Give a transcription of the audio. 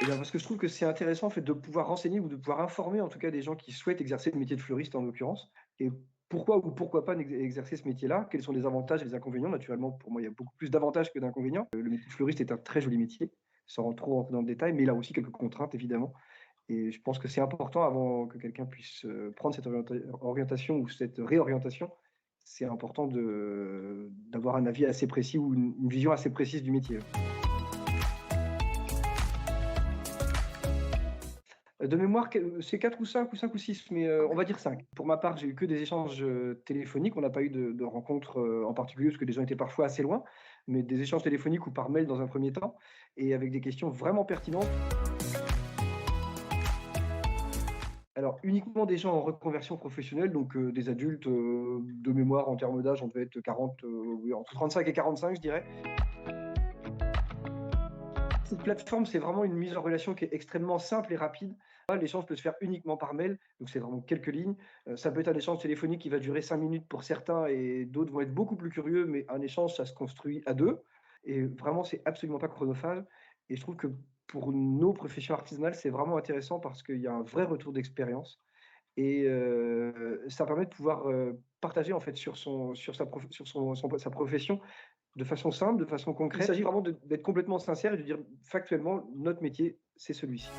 Eh bien, parce que je trouve que c'est intéressant en fait de pouvoir renseigner ou de pouvoir informer en tout cas des gens qui souhaitent exercer le métier de fleuriste en l'occurrence. Et pourquoi ou pourquoi pas exercer ce métier-là? Quels sont les avantages et les inconvénients? Naturellement, pour moi, il y a beaucoup plus d'avantages que d'inconvénients. Le métier de fleuriste est un très joli métier, sans trop rentrer dans le détail, mais il a aussi quelques contraintes évidemment. Et je pense que c'est important avant que quelqu'un puisse prendre cette orientation ou cette réorientation. C'est important d'avoir un avis assez précis ou une vision assez précise du métier. De mémoire, c'est 4 ou 5 ou 6, mais on va dire 5. Pour ma part, j'ai eu que des échanges téléphoniques. On n'a pas eu de rencontres en particulier parce que les gens étaient parfois assez loin, mais des échanges téléphoniques ou par mail dans un premier temps et avec des questions vraiment pertinentes. Alors, uniquement des gens en reconversion professionnelle, donc des adultes de mémoire en termes d'âge, on devait être 40, oui, entre 35 et 45, je dirais. Cette plateforme, c'est vraiment une mise en relation qui est extrêmement simple et rapide. L'échange peut se faire uniquement par mail, donc c'est vraiment quelques lignes. Ça peut être un échange téléphonique qui va durer 5 minutes pour certains et d'autres vont être beaucoup plus curieux, mais un échange, ça se construit à deux. Et vraiment, c'est absolument pas chronophage. Et je trouve que pour nos professions artisanales, c'est vraiment intéressant parce qu'il y a un vrai retour d'expérience et ça permet de pouvoir partager en fait sur sa profession de façon simple, de façon concrète. Il s'agit vraiment d'être complètement sincère et de dire factuellement, notre métier, c'est celui-ci.